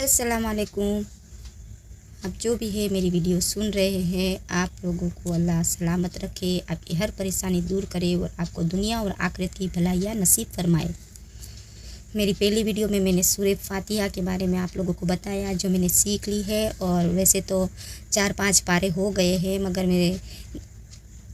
अस्सलाम वालेकुम। आप जो भी है मेरी वीडियो सुन रहे हैं, आप लोगों को अल्लाह सलामत रखे, आपकी हर परेशानी दूर करे और आपको दुनिया और आखिरत की भलाइयाँ नसीब फरमाए। मेरी पहली वीडियो में मैंने सूरह फातिहा के बारे में आप लोगों को बताया, जो मैंने सीख ली है। और वैसे तो 4-5 पारे हो गए हैं, मगर मेरे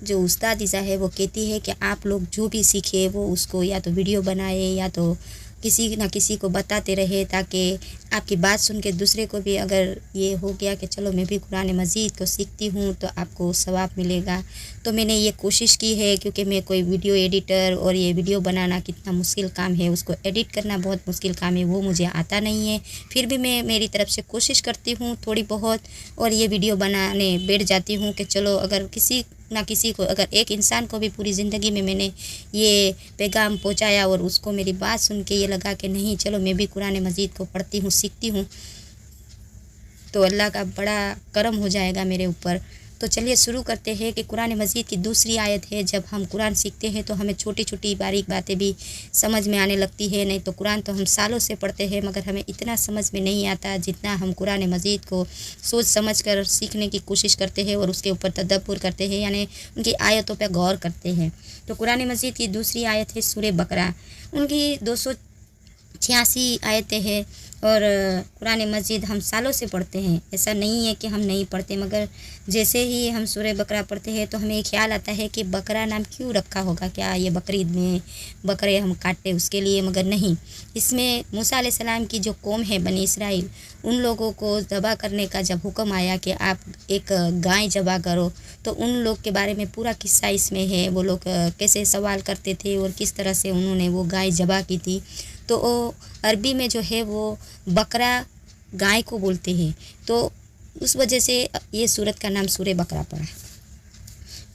जो उस्तादिज़ा है वो कहती है कि आप लोग जो भी सीखे वो उसको या तो वीडियो बनाए या तो किसी न किसी को बताते रहे, ताकि आपकी बात सुन के दूसरे को भी अगर ये हो गया कि चलो मैं भी कुरान मजीद को सीखती हूँ तो आपको सवाब मिलेगा। तो मैंने ये कोशिश की है, क्योंकि मैं कोई वीडियो एडिटर, और ये वीडियो बनाना कितना मुश्किल काम है, उसको एडिट करना बहुत मुश्किल काम है, वो मुझे आता नहीं है। फिर भी मैं मेरी तरफ से कोशिश करती हूँ थोड़ी बहुत, और ये वीडियो बनाने बैठ जाती हूँ कि चलो अगर किसी ना किसी को, अगर एक इंसान को भी पूरी ज़िंदगी में मैंने ये पैगाम पहुंचाया और उसको मेरी बात सुन के ये लगा कि नहीं चलो मैं भी कुरान मजीद को पढ़ती हूँ, सीखती हूँ, तो अल्लाह का बड़ा करम हो जाएगा मेरे ऊपर। तो चलिए शुरू करते हैं कि कुरान मजीद की दूसरी आयत है, जब हम कुरान सीखते हैं तो हमें छोटी छोटी बारीक बातें भी समझ में आने लगती है। नहीं तो कुरान तो हम सालों से पढ़ते हैं, मगर हमें इतना समझ में नहीं आता जितना हम कुरान मजीद को सोच समझ कर सीखने की कोशिश करते हैं और उसके ऊपर तदब्बुर करते हैं, यानी उनकी आयतों पर गौर करते हैं। तो कुरान मजीद की दूसरी आयत है सूरह बकरा, उनकी 286 आयतें हैं। और कुरान मजीद हम सालों से पढ़ते हैं, ऐसा नहीं है कि हम नहीं पढ़ते, मगर जैसे ही हम सूरह बकरा पढ़ते हैं तो हमें ख्याल आता है कि बकरा नाम क्यों रखा होगा, क्या ये बकरीद में बकरे हम काटते उसके लिए, मगर नहीं। इसमें मूसा अलैहिस्सलाम की जो कौम है बनी इसराइल, उन लोगों को ज़बह करने का जब हुक्म आया कि आप एक गाय ज़बह करो, तो उन लोग के बारे में पूरा किस्सा इसमें है। वो लोग कैसे सवाल करते थे और किस तरह से उन्होंने वो गाय ज़बह की थी। तो वो अरबी में जो है वो बकरा गाय को बोलते हैं, तो उस वजह से ये सूरत का नाम सूरह बकरा पड़ा।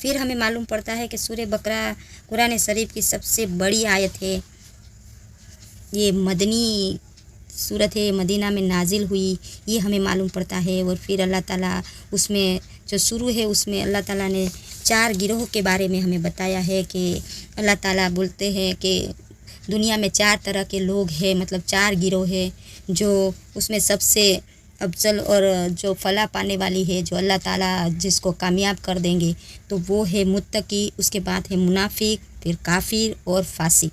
फिर हमें मालूम पड़ता है कि सूरह बकरा कुरान शरीफ की सबसे बड़ी आयत है। ये मदनी सूरत है, मदीना में नाजिल हुई, ये हमें मालूम पड़ता है। और फिर अल्लाह ताला उसमें जो शुरू है उसमें अल्लाह ताला ने 4 गिरोह के बारे में हमें बताया है कि अल्लाह ताला बोलते हैं कि दुनिया में 4 तरह के लोग हैं, मतलब 4 गिरोह है, जो उसमें सबसे अफजल और जो फला पाने वाली है, जो अल्लाह ताला जिसको कामयाब कर देंगे, तो वो है मुत्तकी, उसके बाद है मुनाफिक, फिर काफिर और फासिक।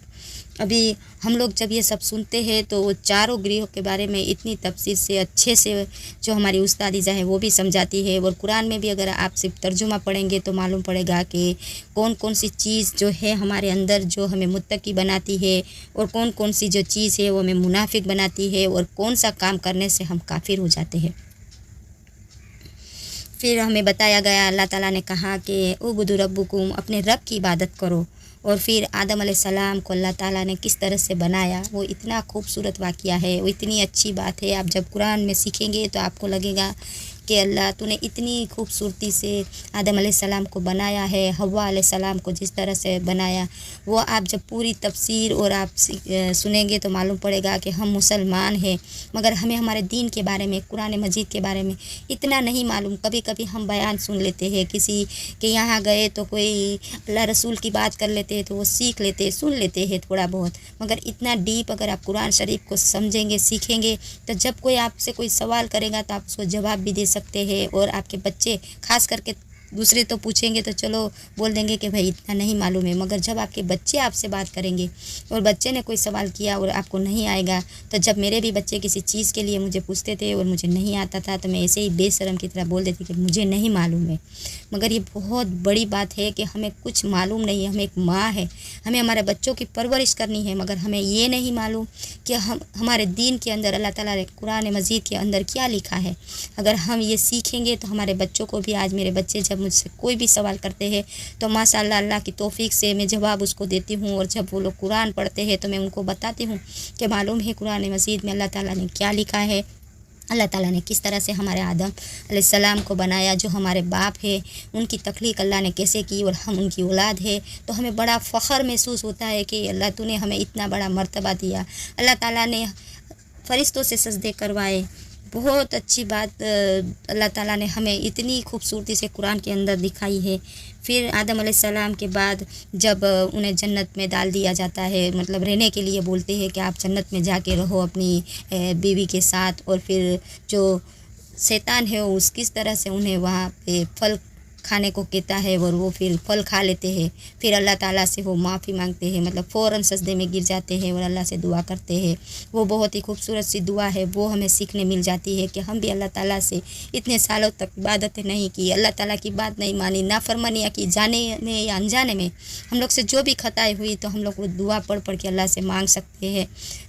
अभी हम लोग जब ये सब सुनते हैं तो वो चारों गिरोह के बारे में इतनी तफसील से अच्छे से जो हमारी उस्तादिज़ा है वो भी समझाती है। और कुरान में भी अगर आप सिर्फ तर्जुमा पढ़ेंगे तो मालूम पड़ेगा कि कौन कौन सी चीज़ जो है हमारे अंदर जो हमें मुत्तकी बनाती है, और कौन कौन सी जो चीज़ है वो हमें मुनाफिक बनाती है, और कौन सा काम करने से हम काफिर हो जाते हैं। फिर हमें बताया गया, अल्लाह ताला ने कहा कि उबुदु रब्बुकुम, अपने रब की इबादत करो। और फिर आदम अलैहिस्सलाम को अल्लाह ताला ने किस तरह से बनाया, वो इतना खूबसूरत वाक़या है, वो इतनी अच्छी बात है। आप जब कुरान में सीखेंगे तो आपको लगेगा कि अल्लाह तूने इतनी खूबसूरती से आदम अलैहिस्सलाम को बनाया है, हव्वा अलैहिस्सलाम को जिस तरह से बनाया, वो आप जब पूरी तफसीर और आप सुनेंगे तो मालूम पड़ेगा कि हम मुसलमान हैं, मगर हमें हमारे दीन के बारे में, कुरान मजीद के बारे में इतना नहीं मालूम। कभी कभी हम बयान सुन लेते हैं किसी के यहाँ गए तो कोई अल्लाह रसूल की बात कर लेते हैं, तो वो सीख लेते हैं, सुन लेते हैं थोड़ा बहुत, मगर इतना डीप अगर आप कुरान शरीफ को समझेंगे, सीखेंगे, तो जब कोई आपसे कोई सवाल करेगा तो आप उसको जवाब भी दे सकते हैं। और आपके बच्चे खास करके, दूसरे तो पूछेंगे तो चलो बोल देंगे कि भाई इतना नहीं मालूम है, मगर जब आपके बच्चे आपसे बात करेंगे और बच्चे ने कोई सवाल किया और आपको नहीं आएगा, तो जब मेरे भी बच्चे किसी चीज़ के लिए मुझे पूछते थे और मुझे नहीं आता था, तो मैं ऐसे ही बेशरम की तरह बोल देती कि मुझे नहीं मालूम है। मगर ये बहुत बड़ी बात है कि हमें कुछ मालूम नहीं है। हम एक माँ है, हमें हमारे बच्चों की परवरिश करनी है, मगर हमें ये नहीं मालूम कि हम हमारे दीन के अंदर अल्लाह ताला ने कुरान मजीद के अंदर क्या लिखा है। अगर हम ये सीखेंगे तो हमारे बच्चों को भी, आज मेरे बच्चे जब मुझसे कोई भी सवाल करते हैं तो माशाअल्लाह अल्लाह की तौफीक से मैं जवाब उसको देती हूँ। और जब वो लोग कुरान पढ़ते हैं तो मैं उनको बताती हूँ कि मालूम है कुरान मजीद में अल्लाह ताला ने क्या लिखा है, अल्लाह ताला ने किस तरह से हमारे आदम अलैहिस्सलाम को बनाया, जो हमारे बाप है उनकी तख्लीक अल्लाह ने कैसे की, और हम उनकी औलाद है। तो हमें बड़ा फ़ख्र महसूस होता है कि अल्लाह तूने हमें इतना बड़ा मर्तबा दिया। अल्लाह ताला ने फ़रिश्तों से सजदे करवाए, बहुत अच्छी बात अल्लाह ताला ने हमें इतनी खूबसूरती से कुरान के अंदर दिखाई है। फिर आदम अलैहिस्सलाम के बाद जब उन्हें जन्नत में डाल दिया जाता है, मतलब रहने के लिए बोलते हैं कि आप जन्नत में जाके रहो अपनी बीवी के साथ, और फिर जो शैतान है वो किस तरह से उन्हें वहाँ पे फल खाने को कहता है और वो फिर फल खा लेते हैं। फिर अल्लाह ताला से वो माफ़ी मांगते हैं, मतलब फ़ौरन सजदे में गिर जाते हैं और अल्लाह से दुआ करते हैं। वो बहुत ही खूबसूरत सी दुआ है, वो हमें सीखने मिल जाती है कि हम भी अल्लाह ताला से इतने सालों तक इबादतें नहीं की, अल्लाह ताला की बात नहीं मानी, नाफरमानियाँ की, जाने में या अनजाने में हम लोग से जो भी खताएँ हुई तो हम लोग वो दुआ पढ़ पढ़ के अल्लाह से मांग सकते हैं।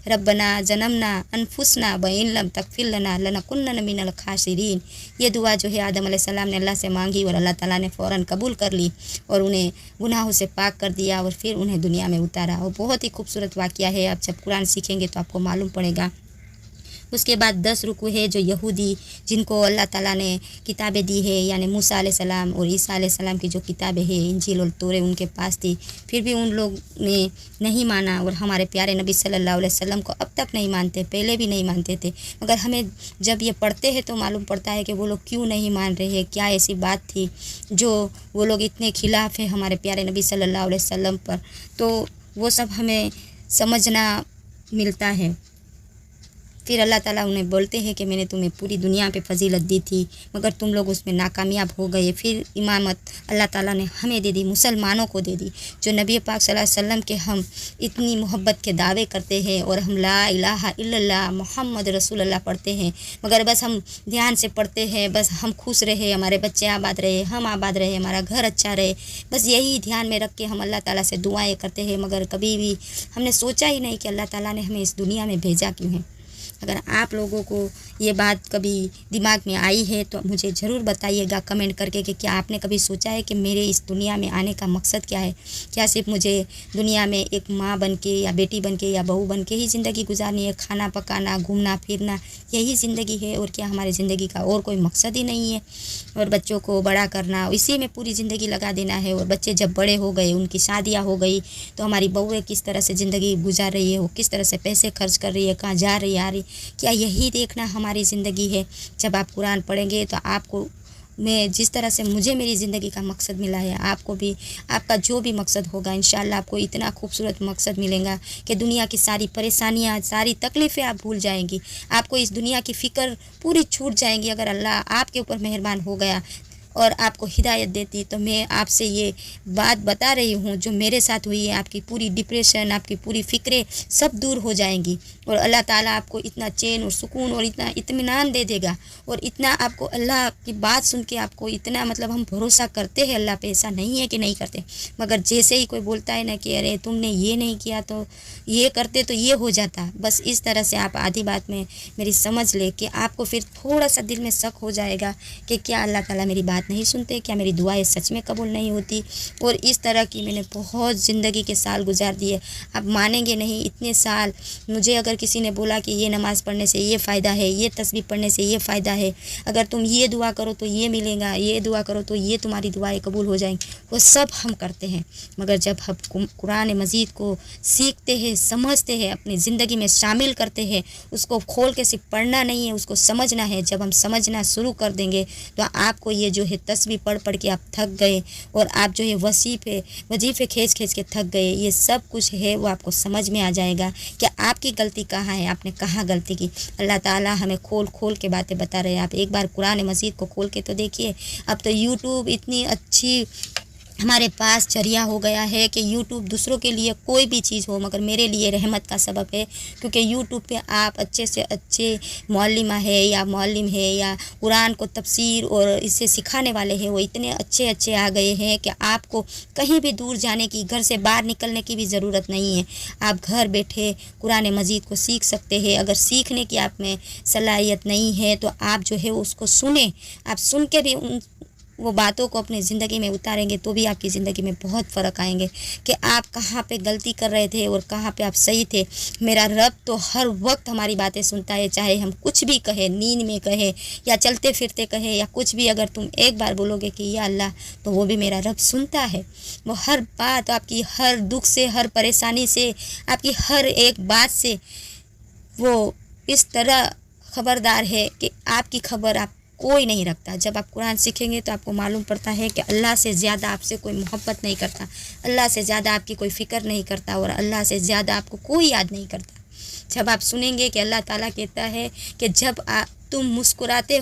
रब्बना जनमना अनफुसना व इन लम तगफिर लना लनकुन्नन मिनल खासिरीन। ये दुआ जो है आदम अलैहिस्सलाम ने अल्लाह से मांगी और अल्लाह ताला ने फ़ौरन कबूल कर ली और उन्हें गुनाहों से पाक कर दिया और फिर उन्हें दुनिया में उतारा। और बहुत ही खूबसूरत वाक़या है, आप जब कुरान सीखेंगे तो आपको मालूम पड़ेगा। उसके बाद 10 रुकू है जो यहूदी जिनको अल्लाह ताला ने किताबें दी है, यानी मूसा अलैहिस्सलाम और ईसा अलैहिस्सलाम की जो किताबें हैं इंजील और तौरे उनके पास थी, फिर भी उन लोग ने नहीं माना और हमारे प्यारे नबी सल्लल्लाहु अलैहि वसल्लम को अब तक नहीं मानते, पहले भी नहीं मानते थे। मगर हमें जब ये पढ़ते हैं तो मालूम पड़ता है कि वो लोग क्यों नहीं मान रहे हैं, क्या ऐसी बात थी जो वो लोग इतने खिलाफ हैं हमारे प्यारे नबी सल्लल्लाहु अलैहि वसल्लम पर। तो वो सब हमें समझना मिलता है। फिर अल्लाह ताला उन्हें बोलते हैं कि मैंने तुम्हें पूरी दुनिया पे फजीलत दी थी मगर तुम लोग उसमें नाकामयाब हो गए। फिर इमामत अल्लाह ताला ने हमें दे दी, मुसलमानों को दे दी, जो नबी पाक सल्लल्लाहु अलैहि वसल्लम के हम इतनी मोहब्बत के दावे करते हैं और हम ला इलाहा इल्लल्लाह मोहम्मद रसूलुल्लाह पढ़ते हैं, मगर बस हम ध्यान से पढ़ते हैं, बस हम खुश रहे, हमारे बच्चे आबाद रहे, हम आबाद रहे, हमारा घर अच्छा रहे, बस यही ध्यान में रख के हम अल्लाह ताला से दुआएँ करते हैं। मगर कभी भी हमने सोचा ही नहीं कि अल्लाह ताला ने हमें इस दुनिया में भेजा क्यों है। अगर आप लोगों को ये बात कभी दिमाग में आई है तो मुझे ज़रूर बताइएगा कमेंट करके कि क्या आपने कभी सोचा है कि मेरे इस दुनिया में आने का मकसद क्या है। क्या सिर्फ मुझे दुनिया में एक माँ बन के या बेटी बन के या बहू बन के ही ज़िंदगी गुजारनी है, खाना पकाना घूमना फिरना यही ज़िंदगी है, और क्या हमारी ज़िंदगी का और कोई मकसद ही नहीं है। और बच्चों को बड़ा करना, इसी में पूरी ज़िंदगी लगा देना है, और बच्चे जब बड़े हो गए, उनकी शादियाँ हो गई, तो हमारी बहुएँ किस तरह से ज़िंदगी गुजार रही है, वो किस तरह से पैसे खर्च कर रही है, कहाँ जा रही है आ रही, क्या यही देखना हमारी ज़िंदगी है। जब आप कुरान पढ़ेंगे तो आपको मैं जिस तरह से मुझे मेरी ज़िंदगी का मकसद मिला है, आपको भी आपका जो भी मकसद होगा इंशाअल्लाह आपको इतना खूबसूरत मकसद मिलेगा कि दुनिया की सारी परेशानियाँ, सारी तकलीफ़ें आप भूल जाएंगी। आपको इस दुनिया की फ़िक्र पूरी छूट जाएंगी। अगर अल्लाह आपके ऊपर मेहरबान हो गया और आपको हिदायत देती तो मैं आपसे ये बात बता रही हूँ जो मेरे साथ हुई है, आपकी पूरी डिप्रेशन, आपकी पूरी फ़िक्रें सब दूर हो जाएंगी और अल्लाह ताला आपको इतना चैन और सुकून और इतना इत्मीनान दे देगा। और इतना आपको अल्लाह की बात सुन के आपको इतना, मतलब हम भरोसा करते हैं अल्लाह पे, ऐसा नहीं है कि नहीं करते, मगर जैसे ही कोई बोलता है ना कि अरे तुमने ये नहीं किया तो ये करते तो ये हो जाता, बस इस तरह से आप आधी बात में मेरी समझ ले कि आपको फिर थोड़ा सा दिल में शक हो जाएगा कि क्या अल्लाह ताला मेरी बात नहीं सुनते, क्या मेरी दुआएं सच में कबूल नहीं होती। और इस तरह की मैंने बहुत ज़िंदगी के साल गुजार दिए, आप मानेंगे नहीं, इतने साल मुझे अगर किसी ने बोला कि ये नमाज़ पढ़ने से ये फ़ायदा है, ये तस्बीह पढ़ने से ये फ़ायदा है, अगर तुम ये दुआ करो तो ये मिलेगा, ये दुआ करो तो ये तुम्हारी दुआएं कबूल हो जाएंगी, वो सब हम करते हैं। मगर जब हम कुरान मजीद को सीखते हैं, समझते हैं, अपनी ज़िंदगी में शामिल करते हैं, उसको खोल के सिर्फ पढ़ना नहीं है, उसको समझना है। जब हम समझना शुरू कर देंगे तो आपको ये जो है तस्बीह पढ़ पढ़ के आप थक गए और आप जो है वजीफ़े खींच खींच के थक गए, ये सब कुछ है वो आपको समझ में आ जाएगा कि आपकी गलती कहाँ है, आपने कहाँ गलती की। अल्लाह ताला हमें खोल खोल के बातें बता रहे हैं। आप एक बार कुरान मजीद को खोल के तो देखिए। अब तो यूट्यूब इतनी अच्छी हमारे पास जरिया हो गया है कि यूट्यूब दूसरों के लिए कोई भी चीज़ हो मगर मेरे लिए रहमत का सबब है, क्योंकि यूट्यूब पे आप अच्छे से अच्छे मौलिमा है या मौलिम है या कुरान को तफसीर और इसे सिखाने वाले हैं, वो इतने अच्छे अच्छे आ गए हैं कि आपको कहीं भी दूर जाने की, घर से बाहर निकलने की भी ज़रूरत नहीं है। आप घर बैठे कुरान मजीद को सीख सकते हैं। अगर सीखने की आप में सलाहियत नहीं है तो आप जो है उसको सुने, आप सुन के भी वो बातों को अपनी ज़िंदगी में उतारेंगे तो भी आपकी ज़िंदगी में बहुत फ़र्क आएंगे कि आप कहाँ पे गलती कर रहे थे और कहाँ पे आप सही थे। मेरा रब तो हर वक्त हमारी बातें सुनता है, चाहे हम कुछ भी कहें, नींद में कहें या चलते फिरते कहें या कुछ भी, अगर तुम एक बार बोलोगे कि या अल्लाह, तो वो भी मेरा रब सुनता है। वो हर बात, आपकी हर दुख से, हर परेशानी से, आपकी हर एक बात से वो इस तरह खबरदार है कि आपकी खबर आप कोई नहीं रखता। जब आप कुरान सीखेंगे तो आपको मालूम पड़ता है कि अल्लाह से ज़्यादा आपसे कोई मोहब्बत नहीं करता, अल्लाह से ज़्यादा आपकी कोई फ़िक्र नहीं करता और अल्लाह से ज़्यादा आपको कोई याद नहीं करता। जब आप सुनेंगे कि अल्लाह ताला कहता है कि जब तुम मुस्कुराते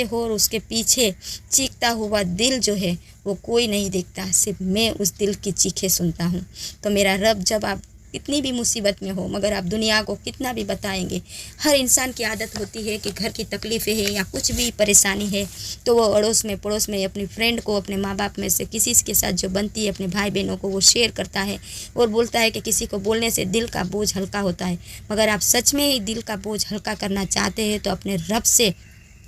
हो और उसके पीछे चीखता हुआ दिल जो है वो कोई नहीं देखता, सिर्फ मैं उस दिल की चीखें सुनता हूँ। तो मेरा रब, जब आप कितनी भी मुसीबत में हो, मगर आप दुनिया को कितना भी बताएंगे, हर इंसान की आदत होती है कि घर की तकलीफ़ें हैं या कुछ भी परेशानी है तो वो अड़ोस में पड़ोस में अपनी फ्रेंड को, अपने माँ बाप में से किसी के साथ जो बनती है, अपने भाई बहनों को वो शेयर करता है और बोलता है कि किसी को बोलने से दिल का बोझ हल्का होता है। मगर आप सच में ही दिल का बोझ हल्का करना चाहते हैं तो अपने रब से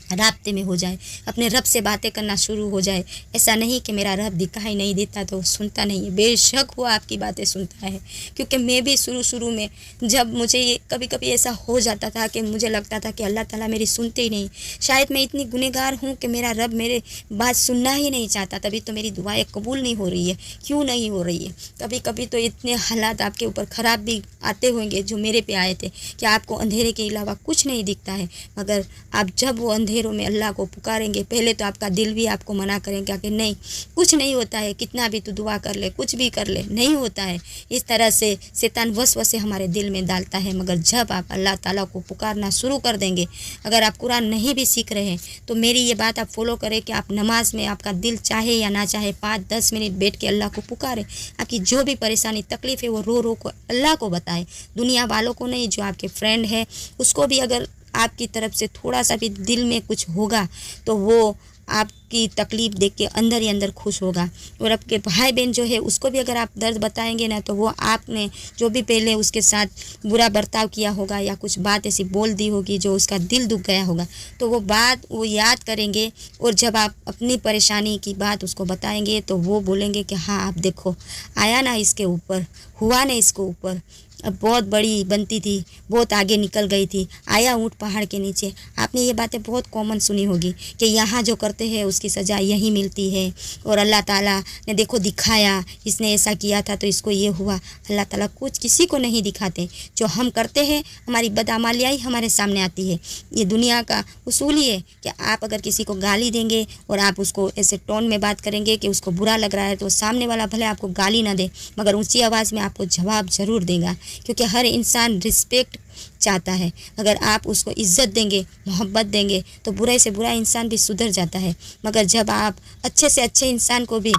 राब्ते में हो जाए, अपने रब से बातें करना शुरू हो जाए। ऐसा नहीं कि मेरा रब दिखाई नहीं देता तो सुनता नहीं है, बेशक वो आपकी बातें सुनता है। क्योंकि मैं भी शुरू में जब मुझे ये कभी कभी ऐसा हो जाता था कि मुझे लगता था कि अल्लाह ताला मेरी सुनते ही नहीं, शायद मैं इतनी गुनहगार हूँ कि मेरा रब मेरे बात सुनना ही नहीं चाहता, तभी तो मेरी दुआएं कबूल नहीं हो रही है। क्यों नहीं हो रही है? कभी कभी तो इतने हालात आपके ऊपर ख़राब भी आते होंगे जो मेरे पे आए थे कि आपको अंधेरे के अलावा कुछ नहीं दिखता है, मगर आप जब वो अंधेरों में अल्लाह को पुकारेंगे, पहले तो आपका दिल भी आपको मना करेंगे कि नहीं, कुछ नहीं होता है, कितना भी तू दुआ कर ले, कुछ भी कर ले, नहीं होता है। इस तरह से शैतान वसवसे हमारे दिल में डालता है। मगर जब आप अल्लाह ताला को पुकारना शुरू कर देंगे, अगर आप कुरान नहीं भी सीख रहे हैं तो मेरी ये बात आप फॉलो करें कि आप नमाज में आपका दिल चाहे या ना चाहे 5-10 मिनट बैठ के अल्लाह को पुकारें। आपकी जो भी परेशानी तकलीफ़ है वो रो रो को अल्लाह को बताएं, दुनिया वालों को नहीं। जो आपके फ्रेंड है उसको भी अगर आपकी तरफ से थोड़ा सा भी दिल में कुछ होगा तो वो आपकी तकलीफ़ देख के अंदर ही अंदर खुश होगा। और आपके भाई बहन जो है उसको भी अगर आप दर्द बताएंगे ना तो वो आपने जो भी पहले उसके साथ बुरा बर्ताव किया होगा या कुछ बात ऐसी बोल दी होगी जो उसका दिल दुख गया होगा तो वो बात वो याद करेंगे। और जब आप अपनी परेशानी की बात उसको बताएंगे तो वो बोलेंगे कि हाँ आप देखो, आया ना इसके ऊपर, हुआ ना इसको ऊपर, अब बहुत बड़ी बनती थी, बहुत आगे निकल गई थी, आया ऊँट पहाड़ के नीचे। आपने ये बातें बहुत कॉमन सुनी होगी कि यहाँ जो करते हैं उसकी सज़ा यहीं मिलती है और अल्लाह ताला ने देखो दिखाया, इसने ऐसा किया था तो इसको ये हुआ। अल्लाह ताला कुछ किसी को नहीं दिखाते, जो हम करते हैं हमारी बदअमालियाँ ही हमारे सामने आती है। ये दुनिया का उसूल ही है कि आप अगर किसी को गाली देंगे और आप उसको ऐसे टोन में बात करेंगे कि उसको बुरा लग रहा है तो सामने वाला भले आपको गाली ना दे मगर ऊँची आवाज़ में आपको जवाब ज़रूर देगा। क्योंकि हर इंसान रिस्पेक्ट चाहता है। अगर आप उसको इज़्ज़त देंगे, मोहब्बत देंगे तो बुरे से बुरा इंसान भी सुधर जाता है। मगर जब आप अच्छे से अच्छे इंसान को भी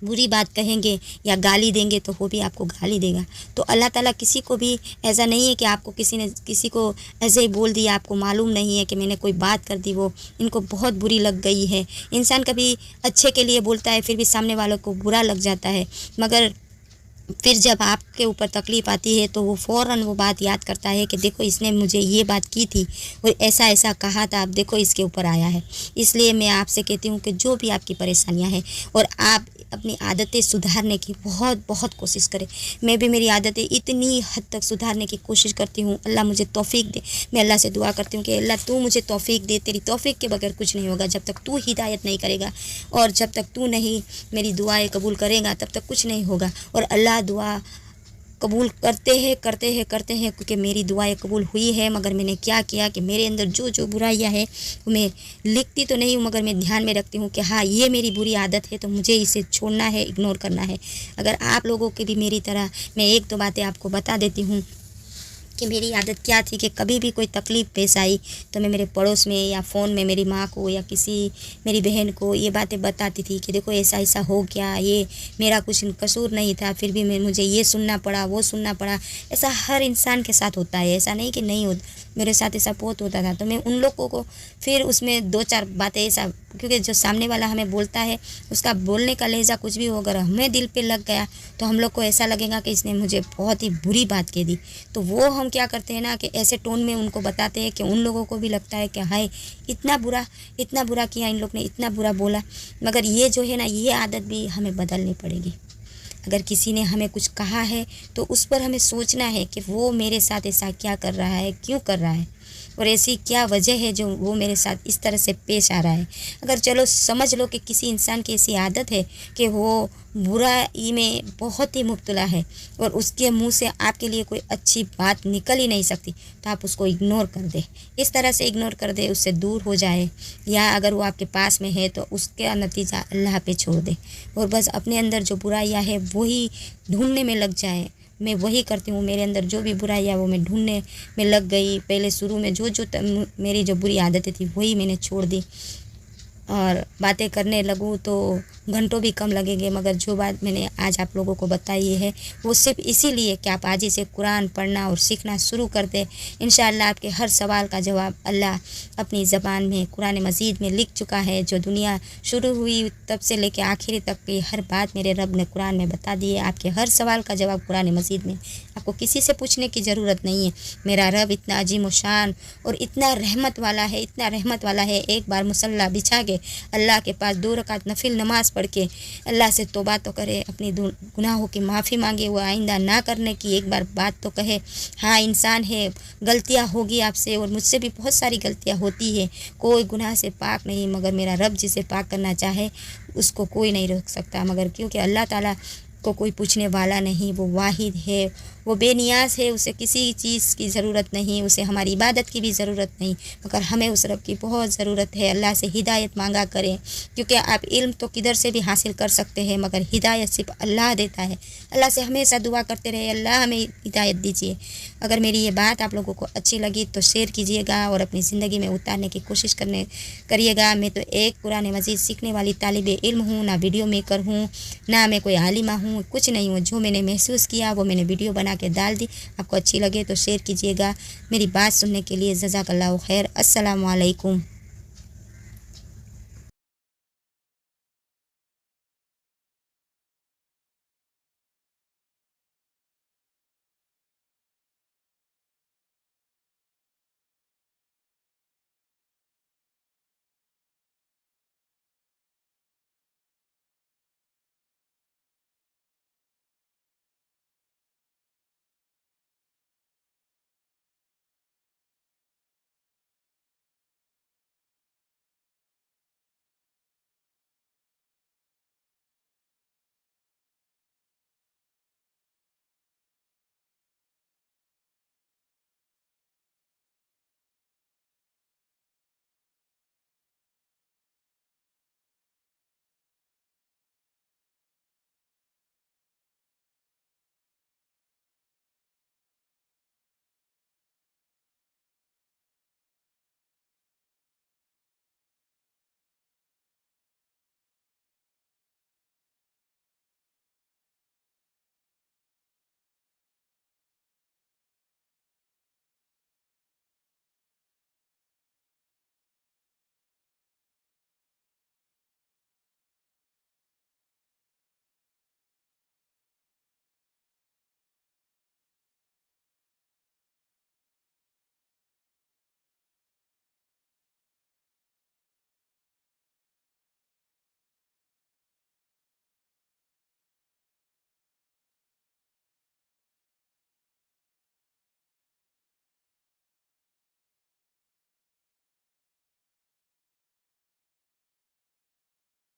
बुरी बात कहेंगे या गाली देंगे तो वो भी आपको गाली देगा। तो अल्लाह ताला किसी को भी ऐसा नहीं है कि आपको किसी ने किसी को ऐसे ही बोल दिया, आपको मालूम नहीं है कि मैंने कोई बात कर दी वो इनको बहुत बुरी लग गई है। इंसान कभी अच्छे के लिए बोलता है फिर भी सामने वालों को बुरा लग जाता है, मगर फिर जब आपके ऊपर तकलीफ़ आती है तो वो फ़ौरन वो बात याद करता है कि देखो इसने मुझे ये बात की थी और ऐसा ऐसा कहा था, अब देखो इसके ऊपर आया है। इसलिए मैं आपसे कहती हूँ कि जो भी आपकी परेशानियाँ हैं और आप अपनी आदतें सुधारने की बहुत बहुत कोशिश करें। मैं भी मेरी आदतें इतनी हद तक सुधारने की कोशिश करती हूँ, अल्लाह मुझे तौफीक दे। मैं अल्लाह से दुआ करती हूँ कि अल्लाह तू मुझे तौफीक दे, तेरी तौफीक के बगैर कुछ नहीं होगा। जब तक तू हिदायत नहीं करेगा और जब तक तू नहीं मेरी दुआएं कबूल करेगा तब तक कुछ नहीं होगा। और अल्लाह दुआ कबूल करते हैं क्योंकि मेरी दुआएं कबूल हुई है। मगर मैंने क्या किया कि मेरे अंदर जो जो बुराइयां है वो मैं लिखती तो नहीं हूँ मगर मैं ध्यान में रखती हूँ कि हाँ ये मेरी बुरी आदत है तो मुझे इसे छोड़ना है, इग्नोर करना है। अगर आप लोगों की भी मेरी तरह मैं एक दो बातें आपको बता देती हूँ कि मेरी आदत क्या थी कि कभी भी कोई तकलीफ़ पेश आई तो मैं मेरे पड़ोस में या फ़ोन में मेरी माँ को या किसी मेरी बहन को ये बातें बताती थी कि देखो ऐसा ऐसा हो गया, ये मेरा कुछ कसूर नहीं था फिर भी मुझे ये सुनना पड़ा, वो सुनना पड़ा। ऐसा हर इंसान के साथ होता है, ऐसा नहीं कि नहीं होता, मेरे साथ ऐसा बहुत होता था। तो मैं उन लोगों को फिर उसमें 2-4 बातें ऐसा, क्योंकि जो सामने वाला हमें बोलता है उसका बोलने का लहजा कुछ भी हो अगर हमें दिल पे लग गया तो हम लोग को ऐसा लगेगा कि इसने मुझे बहुत ही बुरी बात कह दी। तो वो हम क्या करते हैं ना कि ऐसे टोन में उनको बताते हैं कि उन लोगों को भी लगता है कि हाय इतना बुरा किया इन लोग ने, इतना बुरा बोला। मगर ये जो है ना ये आदत भी हमें बदलनी पड़ेगी। अगर किसी ने हमें कुछ कहा है तो उस पर हमें सोचना है कि वो मेरे साथ ऐसा क्या कर रहा है, क्यों कर रहा है। اور ایسی کیا وجہ ہے جو وہ میرے ساتھ اس طرح سے پیش آ رہا ہے. اگر چلو سمجھ لو کہ کسی انسان کی ایسی عادت ہے کہ وہ برائی میں بہت ہی مبتلا ہے اور اس کے منہ سے آپ کے لیے کوئی اچھی بات نکل ہی نہیں سکتی، تو آپ اس کو اگنور کر دیں. اس طرح سے اگنور کر دے، اس سے دور ہو جائے، یا اگر وہ آپ کے پاس میں ہے تو اس کا نتیجہ اللہ پہ چھوڑ دے اور بس اپنے اندر جو برائیاں ہے وہی ڈھونڈنے میں لگ جائے. میں وہی کرتی ہوں، میرے اندر جو بھی برائیاں وہ میں ڈھونڈنے میں لگ گئی. پہلے شروع میں جو میری جو بری عادتیں تھیں وہی میں نے چھوڑ دی اور باتیں کرنے لگوں تو گھنٹوں بھی کم لگیں گے. مگر جو بات میں نے آج آپ لوگوں کو بتائی ہے وہ صرف اسی لیے کہ آپ آج ہی سے قرآن پڑھنا اور سیکھنا شروع کر دیں. انشاءاللہ آپ کے ہر سوال کا جواب اللہ اپنی زبان میں قرآن مجید میں لکھ چکا ہے. جو دنیا شروع ہوئی تب سے لے کے آخری تک کی ہر بات میرے رب نے قرآن میں بتا دی ہے. آپ کے ہر سوال کا جواب قرآن مجید میں، آپ کو کسی سے پوچھنے کی ضرورت نہیں ہے. میرا رب اتنا عظیم و شان اور اتنا رحمت والا ہے، اتنا رحمت والا ہے. ایک بار مصلی بچھا کے اللہ کے پاس 2 رکعت نفل نماز پڑھ کے اللہ سے توبہ تو کرے، اپنی گناہوں کی معافی مانگے، وہ آئندہ نہ کرنے کی ایک بار بات تو کہے. ہاں انسان ہے، غلطیاں ہوگی آپ سے اور مجھ سے بھی بہت ساری غلطیاں ہوتی ہے. کوئی گناہ سے پاک نہیں، مگر میرا رب جسے پاک کرنا چاہے اس کو کوئی نہیں روک سکتا. مگر کیونکہ اللہ تعالیٰ کو کوئی پوچھنے والا نہیں، وہ واحد ہے، وہ بے نیاز ہے، اسے کسی چیز کی ضرورت نہیں، اسے ہماری عبادت کی بھی ضرورت نہیں. مگر ہمیں اس رب کی بہت ضرورت ہے. اللہ سے ہدایت مانگا کریں، کیونکہ آپ علم تو کدھر سے بھی حاصل کر سکتے ہیں مگر ہدایت صرف اللہ دیتا ہے. اللہ سے ہمیشہ دعا کرتے رہے، اللہ ہمیں ہدایت دیجیے. اگر میری یہ بات آپ لوگوں کو اچھی لگی تو شیئر کیجیے گا اور اپنی زندگی میں اتارنے کی کوشش کریے گا. میں تو ایک قرآن مجید سیکھنے والی طالب علم ہوں، نہ ویڈیو میکر ہوں، نہ میں کوئی عالمہ ہوں، کچھ نہیں ہوں. جو میں نے محسوس کیا وہ میں نے ویڈیو بنا کے ڈال دی. آپ کو اچھی لگے تو شیئر کیجیے گا. میری بات سننے کے لیے جزاک اللہ خیر. السلام علیکم.